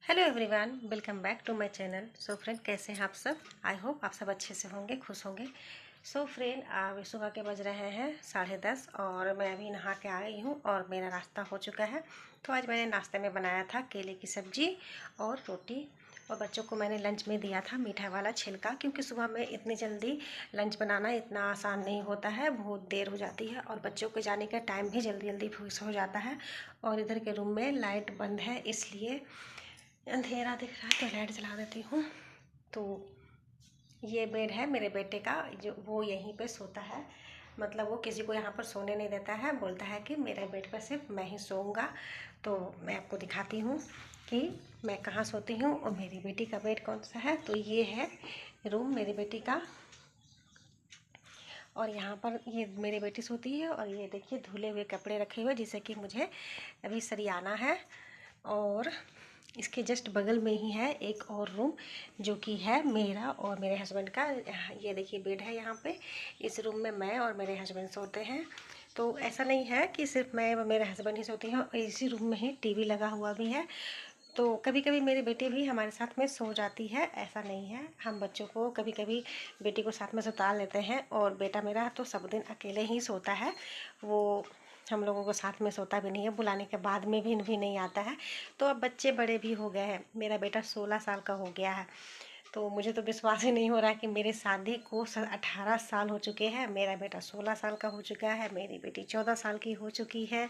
Hello everyone, welcome back to my channel. So friend, कैसे हैं आप सब? आई होप आप सब अच्छे से होंगे, खुश होंगे। सो फ्रेंड, अभी सुबह के बज रहे हैं 10:30 और मैं अभी नहा के आ गई हूँ और मेरा नाश्ता हो चुका है। तो आज मैंने नाश्ते में बनाया था केले की सब्जी और रोटी, और बच्चों को मैंने लंच में दिया था मीठा वाला छिलका, क्योंकि सुबह में इतनी जल्दी लंच बनाना इतना आसान नहीं होता है, बहुत देर हो जाती है और बच्चों के जाने का टाइम भी जल्दी जल्दी फिक्स हो जाता है। और इधर के रूम में लाइट बंद है, इसलिए अंधेरा दिख रहा है तो लाइट जला देती हूँ। तो ये बेड है मेरे बेटे का, जो वो यहीं पे सोता है। मतलब वो किसी को यहाँ पर सोने नहीं देता है, बोलता है कि मेरे बेड पर सिर्फ मैं ही सोऊंगा। तो मैं आपको दिखाती हूँ कि मैं कहाँ सोती हूँ और मेरी बेटी का बेड कौन सा है। तो ये है रूम मेरी बेटी का, और यहाँ पर ये मेरी बेटी सोती है। और ये देखिए धुले हुए कपड़े रखे हुए, जिसे कि मुझे अभी सरियाना है। और इसके जस्ट बगल में ही है एक और रूम, जो कि है मेरा और मेरे हस्बैंड का। ये देखिए बेड है यहाँ पे। इस रूम में मैं और मेरे हस्बैंड सोते हैं। तो ऐसा नहीं है कि सिर्फ मैं और मेरे हस्बैंड ही सोते हैं, इसी रूम में ही टीवी लगा हुआ भी है। तो कभी कभी मेरी बेटी भी हमारे साथ में सो जाती है, ऐसा नहीं है। हम बच्चों को कभी कभी बेटी को साथ में सुता लेते हैं, और बेटा मेरा तो सब दिन अकेले ही सोता है। वो हम लोगों को साथ में सोता भी नहीं है, बुलाने के बाद में भी नहीं आता है। तो अब बच्चे बड़े भी हो गए हैं, मेरा बेटा 16 साल का हो गया है। तो मुझे तो विश्वास ही नहीं हो रहा है कि मेरे शादी को 18 साल हो चुके हैं, मेरा बेटा 16 साल का हो चुका है, मेरी बेटी 14 साल की हो चुकी है।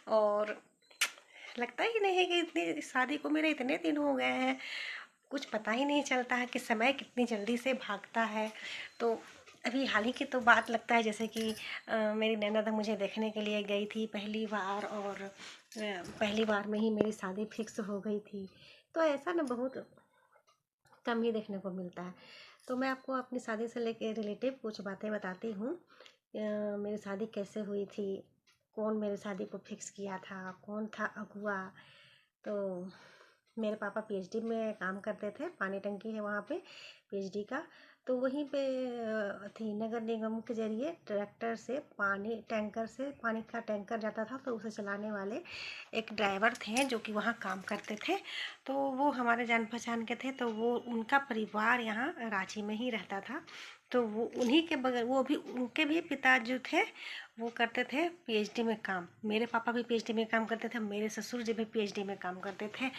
और लगता ही नहीं है कि इतनी शादी को मेरे इतने दिन हो गए हैं। कुछ पता ही नहीं चलता है कि समय कितनी जल्दी से भागता है। तो अभी हाल ही की तो बात लगता है, जैसे कि मेरी ननद मुझे देखने के लिए गई थी पहली बार, और पहली बार में ही मेरी शादी फिक्स हो गई थी। तो ऐसा ना बहुत कम ही देखने को मिलता है। तो मैं आपको अपनी शादी से लेके रिलेटिव कुछ बातें बताती हूँ। मेरी शादी कैसे हुई थी, कौन मेरी शादी को फिक्स किया था, कौन था अगुआ। तो मेरे पापा पीएचडी में काम करते थे, पानी टंकी है वहाँ पे पीएचडी का। तो वहीं पे थी नगर निगम के जरिए ट्रैक्टर से पानी, टैंकर से पानी का टैंकर जाता था, तो उसे चलाने वाले एक ड्राइवर थे जो कि वहाँ काम करते थे। तो वो हमारे जान पहचान के थे, तो वो उनका परिवार यहाँ रांची में ही रहता था। तो वो उन्हीं के बगल, वो भी उनके भी पिता जो थे वो करते थे पीएचडी में काम। मेरे पापा भी पीएचडी में काम करते थे, मेरे ससुर जी भी पीएचडी में काम करते थे।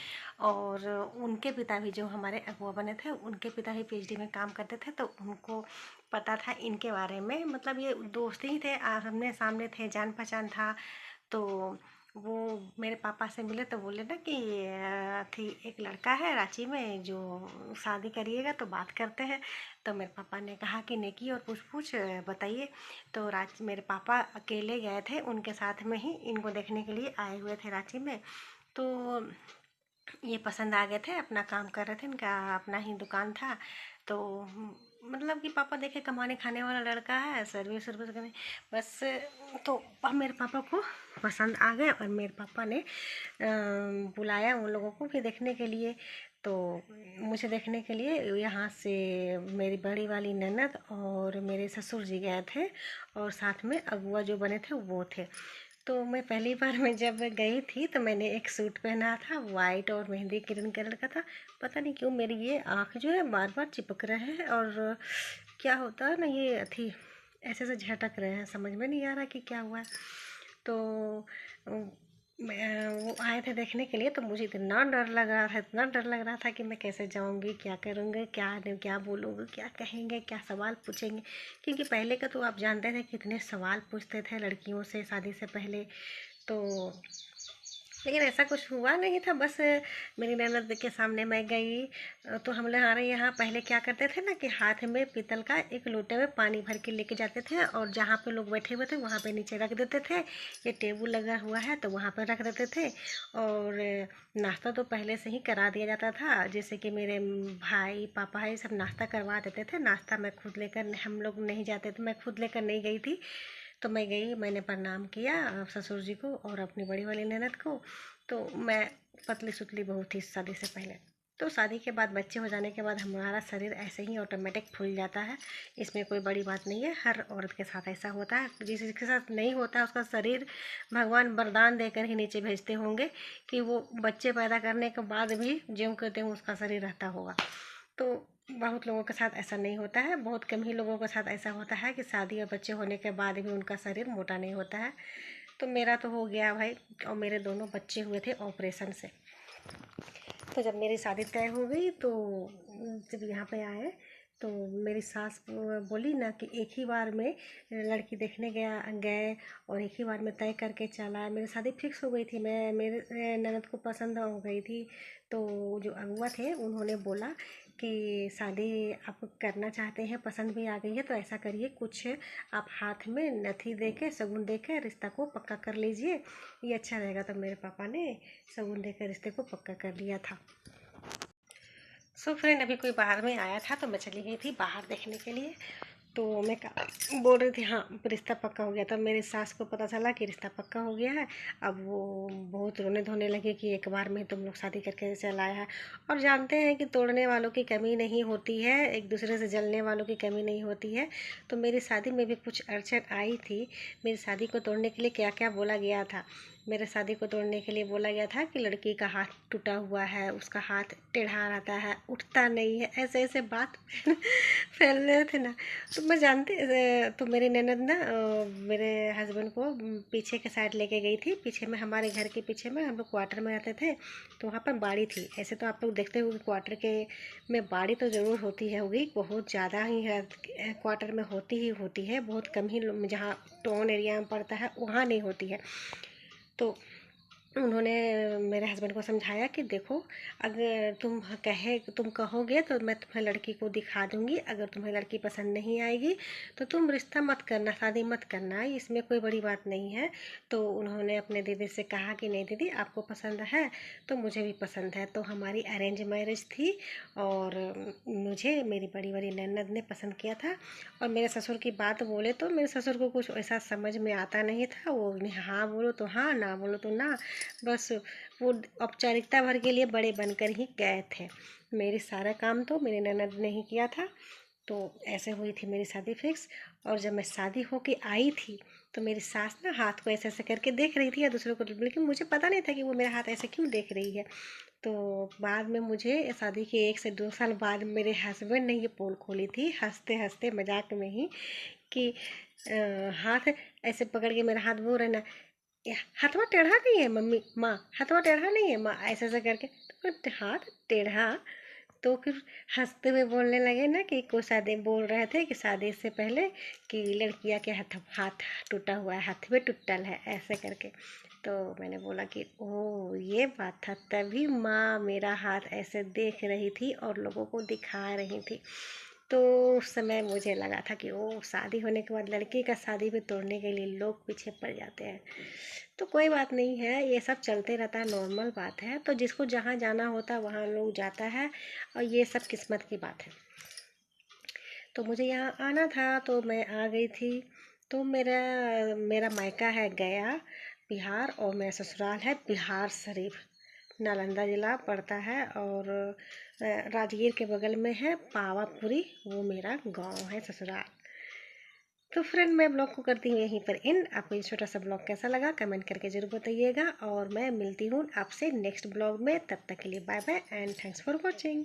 और उनके पिता भी, जो हमारे अगुआ बने थे, उनके पिता भी पीएचडी में काम करते थे। तो उनको पता था इनके बारे में, मतलब ये दोस्त ही थे, आमने सामने थे, जान पहचान था। तो वो मेरे पापा से मिले तो बोले ना कि थी एक लड़का है रांची में, जो शादी करिएगा तो बात करते हैं। तो मेरे पापा ने कहा कि नेकी और पूछ पूछ बताइए। तो रांची मेरे पापा अकेले गए थे, उनके साथ में ही इनको देखने के लिए आए हुए थे रांची में। तो ये पसंद आ गए थे, अपना काम कर रहे थे, इनका अपना ही दुकान था। तो मतलब कि पापा देखे कमाने खाने वाला लड़का है, सर्विस सर्विस करने बस। तो अब मेरे पापा को पसंद आ गए, और मेरे पापा ने बुलाया उन लोगों को भी देखने के लिए। तो मुझे देखने के लिए यहाँ से मेरी बड़ी वाली ननद और मेरे ससुर जी गए थे, और साथ में अगुआ जो बने थे वो थे। तो मैं पहली बार मैं जब गई थी तो मैंने एक सूट पहना था, वाइट और मेहंदी ग्रीन कलर का था। पता नहीं क्यों मेरी ये आँख जो है बार बार चिपक रहे हैं, और क्या होता है ना, ये अथी ऐसे से झटक रहे हैं, समझ में नहीं आ रहा कि क्या हुआ है। तो वो आए थे देखने के लिए, तो मुझे इतना डर लग रहा था, इतना डर लग रहा था कि मैं कैसे जाऊंगी, क्या करूँगी, क्या बोलूँगी, क्या कहेंगे, क्या सवाल पूछेंगे। क्योंकि पहले का तो आप जानते थे कितने सवाल पूछते थे लड़कियों से शादी से पहले। तो लेकिन ऐसा कुछ हुआ नहीं था। बस मेरी ननद के सामने मैं गई। तो हम लोग हमारे यहाँ पहले क्या करते थे ना कि हाथ में पीतल का एक लोटे में पानी भर के लेके जाते थे, और जहाँ पे लोग बैठे हुए थे वहाँ पे नीचे रख देते थे। ये टेबल लगा हुआ है तो वहाँ पर रख देते थे। और नाश्ता तो पहले से ही करा दिया जाता था, जैसे कि मेरे भाई पापा है सब नाश्ता करवा देते थे। नाश्ता मैं खुद लेकर, हम लोग नहीं जाते थे, मैं खुद लेकर नहीं गई थी। तो मैं गई, मैंने प्रणाम किया ससुर जी को और अपनी बड़ी वाली ननद को। तो मैं पतली सुतली बहुत थी शादी से पहले। तो शादी के बाद, बच्चे हो जाने के बाद हमारा शरीर ऐसे ही ऑटोमेटिक फूल जाता है, इसमें कोई बड़ी बात नहीं है। हर औरत के साथ ऐसा होता है। जिसके साथ नहीं होता उसका शरीर भगवान वरदान देकर ही नीचे भेजते होंगे कि वो बच्चे पैदा करने के बाद भी ज्यों कहते हैं उसका शरीर रहता होगा। तो बहुत लोगों के साथ ऐसा नहीं होता है, बहुत कम ही लोगों के साथ ऐसा होता है कि शादी और बच्चे होने के बाद भी उनका शरीर मोटा नहीं होता है। तो मेरा तो हो गया भाई, और मेरे दोनों बच्चे हुए थे ऑपरेशन से। तो जब मेरी शादी तय हो गई तो जब यहाँ पे आए तो मेरी सास बोली ना कि एक ही बार में लड़की देखने गए और एक ही बार में तय करके चला। मेरी शादी फिक्स हो गई थी, मैं मेरे ननद को पसंद हो गई थी। तो जो अगुआ थे उन्होंने बोला कि शादी आप करना चाहते हैं, पसंद भी आ गई है, तो ऐसा करिए कुछ आप हाथ में नथी दे के, शगुन दे के रिश्ता को पक्का कर लीजिए, ये अच्छा रहेगा। तो मेरे पापा ने शगुन दे के रिश्ते को पक्का कर लिया था। सो फ्रेंड, अभी कोई बाहर में आया था तो मैं चली गई थी बाहर देखने के लिए। तो मैं बोल रही थी हाँ रिश्ता पक्का हो गया। तब मेरी सास को पता चला कि रिश्ता पक्का हो गया है। अब वो बहुत रोने धोने लगे कि एक बार में तुम लोग शादी करके चला आया है। और जानते हैं कि तोड़ने वालों की कमी नहीं होती है, एक दूसरे से जलने वालों की कमी नहीं होती है। तो मेरी शादी में भी कुछ अड़चन आई थी। मेरी शादी को तोड़ने के लिए क्या क्या बोला गया था। मेरे शादी को तोड़ने के लिए बोला गया था कि लड़की का हाथ टूटा हुआ है, उसका हाथ टेढ़ा रहता है, उठता नहीं है, ऐसे ऐसे बात फैल रहे थे ना। तो मैं जानती, तो मेरी ननद ना मेरे हस्बैंड को पीछे के साइड लेके गई थी। पीछे में, हमारे घर के पीछे में हम लोग क्वार्टर में रहते थे, तो वहाँ पर बाड़ी थी। ऐसे तो आप लोग देखते हो कि क्वार्टर के में बाड़ी तो ज़रूर होती है, होगी बहुत ज़्यादा ही है, क्वार्टर में होती है, बहुत कम ही जहाँ टाउन एरिया में पड़ता है वहाँ नहीं होती है। तो उन्होंने मेरे हस्बैंड को समझाया कि देखो, अगर तुम कहोगे तो मैं तुम्हें लड़की को दिखा दूंगी, अगर तुम्हें लड़की पसंद नहीं आएगी तो तुम रिश्ता मत करना, शादी मत करना, इसमें कोई बड़ी बात नहीं है। तो उन्होंने अपने दीदी से कहा कि नहीं दीदी, आपको पसंद है तो मुझे भी पसंद है। तो हमारी अरेंज मैरिज थी और मुझे मेरी बड़ी बड़ी ननद ने पसंद किया था। और मेरे ससुर की बात बोले तो मेरे ससुर को कुछ ऐसा समझ में आता नहीं था। वो हाँ बोलो तो हाँ, ना बोलो तो ना, बस वो औपचारिकता भर के लिए बड़े बनकर ही गए थे। मेरी सारा काम तो मेरी ननद ने ही किया था। तो ऐसे हुई थी मेरी शादी फिक्स। और जब मैं शादी होके आई थी तो मेरी सास ना हाथ को ऐसे ऐसे करके देख रही थी या दूसरों को, लेकिन मुझे पता नहीं था कि वो मेरा हाथ ऐसे क्यों देख रही है। तो बाद में मुझे शादी के 1 से 2 साल बाद मेरे हस्बैंड ने ये पोल खोली थी, हंसते हंसते मजाक में ही, कि हाथ ऐसे पकड़ के मेरा हाथ बोल रहे ना, हथवा टेढ़ा नहीं है मम्मी, माँ हथवा टेढ़ा नहीं है माँ, ऐसे ऐसे करके। तो हाथ टेढ़ा। तो फिर हंसते हुए बोलने लगे ना कि को शादी बोल रहे थे कि शादी से पहले कि लड़कियां के हाथ टूटा हुआ है, हाथ में टूटल है, ऐसे करके। तो मैंने बोला कि ओ ये बात था, तभी माँ मेरा हाथ ऐसे देख रही थी और लोगों को दिखा रही थी। तो उस समय मुझे लगा था कि ओ शादी होने के बाद लड़की का शादी भी तोड़ने के लिए लोग पीछे पड़ जाते हैं। तो कोई बात नहीं है, ये सब चलते रहता है, नॉर्मल बात है। तो जिसको जहाँ जाना होता है वहाँ लोग जाता है, और ये सब किस्मत की बात है। तो मुझे यहाँ आना था तो मैं आ गई थी। तो मेरा मेरा मायका है गया बिहार, और मेरा ससुराल है बिहार शरीफ, नालंदा ज़िला पड़ता है। और राजगीर के बगल में है पावापुरी, वो मेरा गांव है, ससुराल। तो फ्रेंड, मैं ब्लॉग को करती हूँ यहीं पर एंड। आपको ये छोटा सा ब्लॉग कैसा लगा कमेंट करके ज़रूर बताइएगा, और मैं मिलती हूँ आपसे नेक्स्ट ब्लॉग में। तब तक के लिए bye bye and thanks for watching.